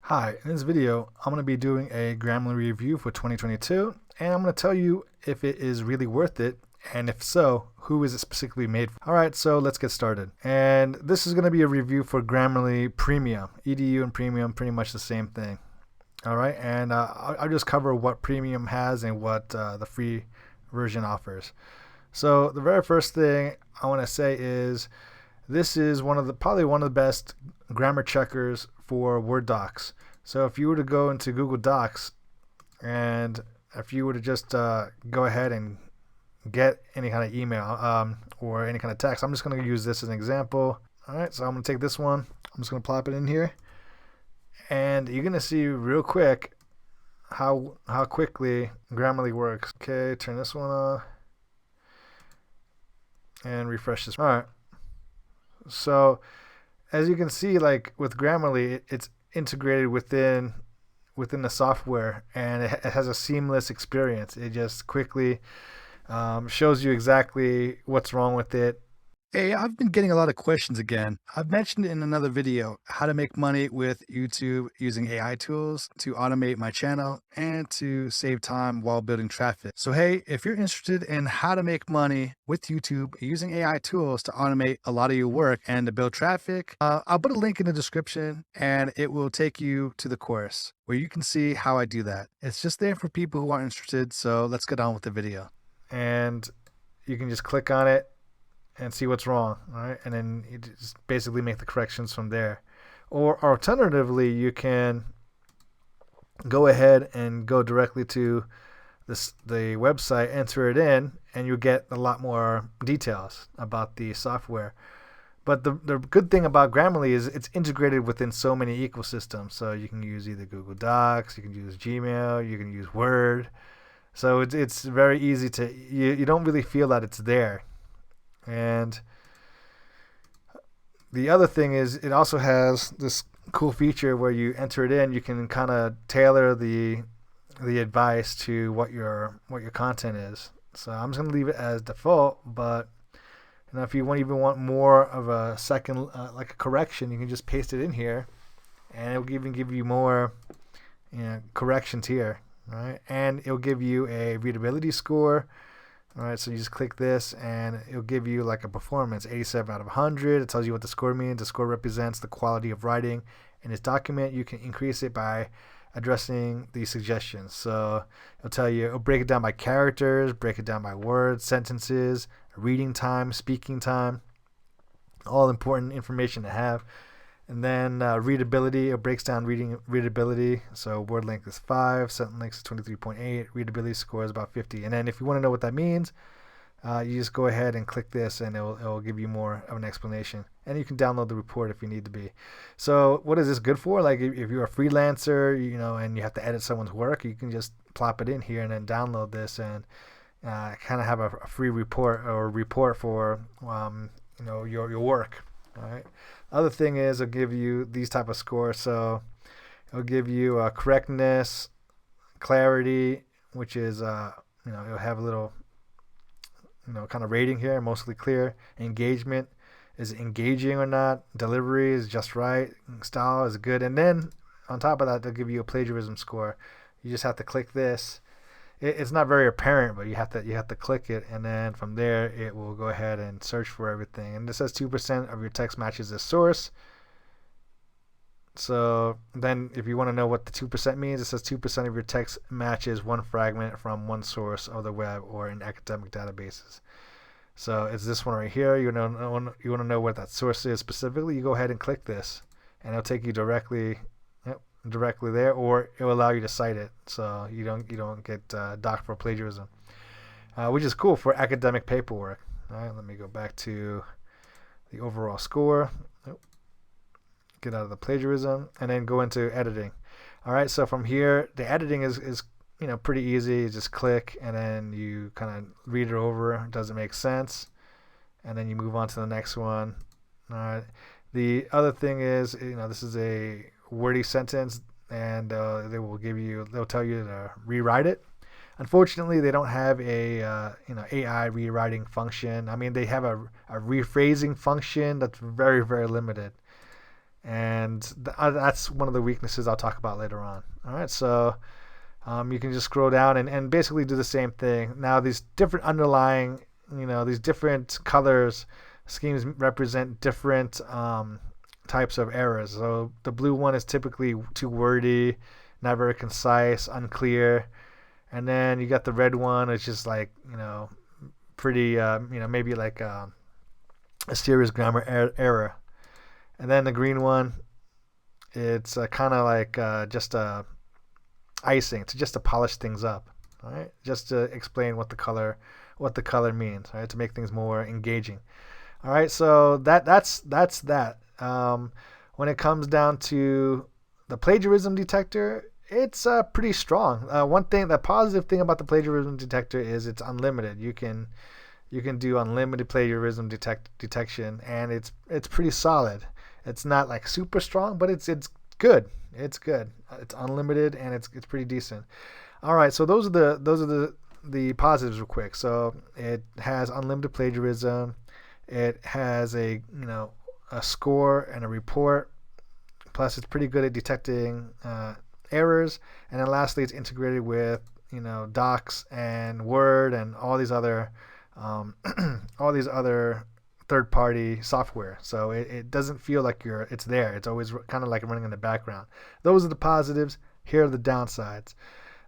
Hi, in this video, I'm going to be doing a Grammarly review for 2022, and I'm going to tell you if it is really worth it, and if so, who is it specifically made for. Alright, so let's get started. And this is going to be a review for Grammarly Premium. EDU and Premium, pretty much the same thing. Alright, and I'll just cover what Premium has and what the free version offers. So the very first thing I want to say is this is probably one of the best grammar checkers for Word docs. So if you were to go into Google Docs and if you were to just go ahead and get any kind of email or any kind of text, I'm just going to use this as an example. All right, so I'm going to take this one. I'm just going to plop it in here. And you're going to see real quick how quickly Grammarly works. Okay, turn this one on and refresh this. All right. So as you can see, like with Grammarly, it's integrated within the software, and it has a seamless experience. It just quickly shows you exactly what's wrong with it. Hey, I've been getting a lot of questions again. I've mentioned in another video how to make money with YouTube using AI tools to automate my channel and to save time while building traffic. So hey, if you're interested in how to make money with YouTube using AI tools to automate a lot of your work and to build traffic, I'll put a link in the description and it will take you to the course where you can see how I do that. It's just there for people who are interested, so let's get on with the video. And you can just click on it and see what's wrong, all right? And then you just basically make the corrections from there. Or alternatively, you can go ahead and go directly to the website, enter it in, and you get a lot more details about the software. But the good thing about Grammarly is it's integrated within so many ecosystems. So you can use either Google Docs, you can use Gmail, you can use Word. So it's very easy to, you don't really feel that it's there. And the other thing is it also has this cool feature where you enter it in, you can kind of tailor the advice to what your content is. So I'm just going to leave it as default, but if you even want more of a second like a correction, you can just paste it in here and it will even give you more corrections here, right? And it'll give you a readability score. All right, so you just click this and it'll give you like a performance, 87 out of 100. It tells you what the score means. The score represents the quality of writing in this document. You can increase it by addressing these suggestions. So it'll break it down by characters, break it down by words, sentences, reading time, speaking time, all important information to have. And then readability, it breaks down readability. So word length is 5, sentence length is 23.8, readability score is about 50. And then if you want to know what that means, you just go ahead and click this and it'll give you more of an explanation. And you can download the report if you need to be. So what is this good for? Like if you're a freelancer, and you have to edit someone's work, you can just plop it in here and then download this and kind of have a free report for your work. All right. Other thing is it'll give you these type of scores. So it'll give you correctness, clarity, which is it'll have a little kind of rating here, mostly clear. Engagement, is it engaging or not? Delivery is just right. Style is good. And then on top of that, they'll give you a plagiarism score. You just have to click this. It's not very apparent, but you have to click it, and then from there it will go ahead and search for everything. And it says 2% of your text matches the source. So then if you want to know what the 2% means, it says 2% of your text matches one fragment from one source of the web or in academic databases. So it's this one right here. You want to know what that source is specifically, you go ahead and click this, and it'll take you directly there, or it will allow you to cite it, so you don't get docked for plagiarism, which is cool for academic paperwork. All right, let me go back to the overall score. Get out of the plagiarism and then go into editing. All right, so from here the editing is pretty easy. You just click and then you kind of read it over. Does it make sense? And then you move on to the next one. All right. The other thing is, this is a wordy sentence, and they'll tell you to rewrite it. Unfortunately, they don't have a AI rewriting function. I mean, they have a rephrasing function that's very, very limited. and that's one of the weaknesses I'll talk about later on. All right, so you can just scroll down and basically do the same thing. Now these different underlying, these different colors schemes represent different types of errors. So the blue one is typically too wordy, not very concise, unclear. And then you got the red one, which is like, pretty, maybe like a serious grammar error. And then the green one, it's kind of like just icing, just to polish things up, all right? Just to explain what the color means, all right? To make things more engaging. All right, so that's that. When it comes down to the plagiarism detector, it's pretty strong. The positive thing about the plagiarism detector is it's unlimited. You can do unlimited plagiarism detection, and it's pretty solid. It's not like super strong, but it's good. It's good. It's unlimited, and it's pretty decent. All right, so those are the positives real quick. So it has unlimited plagiarism. It has a score and a report. Plus, it's pretty good at detecting errors. And then lastly, it's integrated with Docs and Word and all these other third-party software. So it doesn't feel like it's there. It's always kind of like running in the background. Those are the positives. Here are the downsides.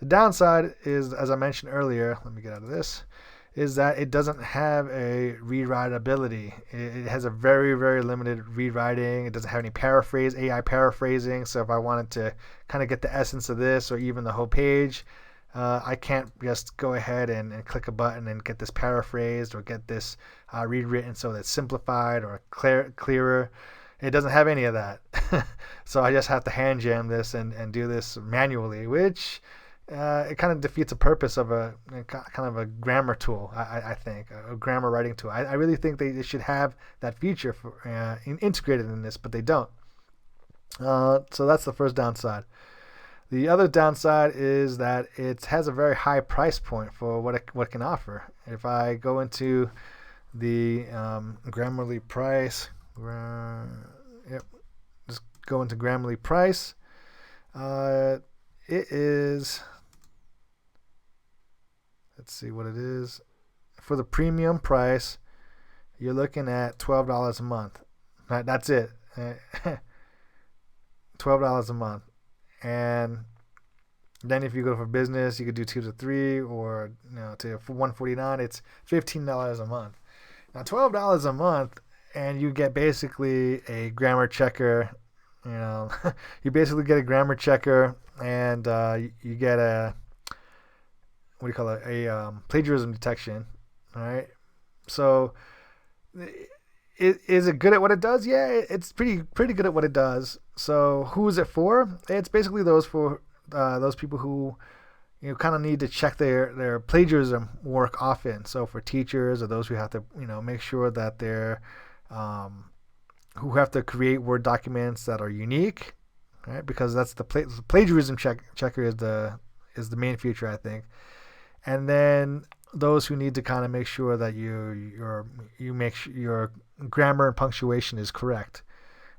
The downside is, as I mentioned earlier, let me get out of this, is that it doesn't have a rewrite ability. It has a very, very limited rewriting. It doesn't have any AI paraphrasing. So if I wanted to kind of get the essence of this or even the whole page, I can't just go ahead and click a button and get this paraphrased or get this rewritten so that it's simplified or clearer. It doesn't have any of that. So I just have to hand jam this and do this manually, which it kind of defeats the purpose of a kind of a grammar tool, I think, a grammar writing tool. I really think they should have that feature integrated in this, but they don't. So that's the first downside. The other downside is that it has a very high price point for what it can offer. If I go into the Grammarly price, just go into Grammarly price. It is, let's see what it is. For the premium price, you're looking at $12 a month. That's it. $12 a month. And then if you go for business, you could do 2 to 3 or to $149. It's $15 a month. Now $12 a month, and you get basically a grammar checker. You basically get a grammar checker, and you get a plagiarism detection. All right. So is it good at what it does? Yeah, it's pretty good at what it does. So who is it for? It's basically those people who kind of need to check their plagiarism work often. So for teachers or those who have to make sure that they're who have to create Word documents that are unique, right? Because that's the plagiarism checker is the main feature, I think. And then those who need to kind of make sure that you make sure your grammar and punctuation is correct.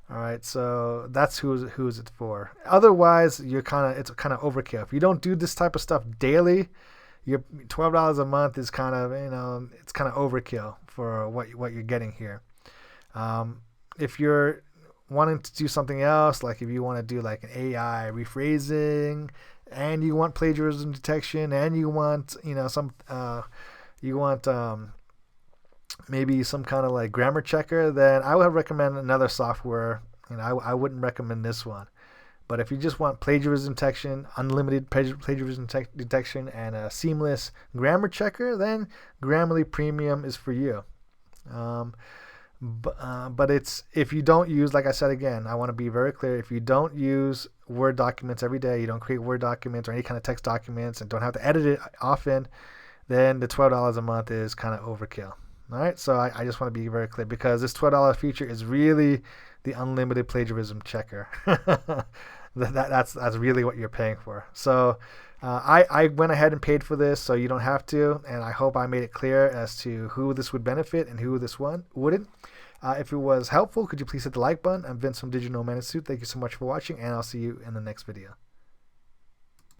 All right, so that's who's it for. Otherwise, it's kind of overkill. If you don't do this type of stuff daily, your $12 a month is kind of it's kind of overkill for what you're getting here. If you're wanting to do something else, like if you want to do like an AI rephrasing, and you want plagiarism detection, and you want maybe some kind of like grammar checker, then I would recommend another software. I wouldn't recommend this one. But if you just want plagiarism detection, unlimited plagiarism detection, and a seamless grammar checker, then Grammarly Premium is for you. But if you don't use, like I said again, I want to be very clear, if you don't use Word documents every day, you don't create Word documents or any kind of text documents and don't have to edit it often, then the $12 a month is kind of overkill. All right, so I just want to be very clear, because this $12 feature is really the unlimited plagiarism checker. That's really what you're paying for. So I went ahead and paid for this, so you don't have to, and I hope I made it clear as to who this would benefit and who this one wouldn't. If it was helpful, could you please hit the like button? I'm Vince from Digital Nomad Suit. Thank you so much for watching, and I'll see you in the next video.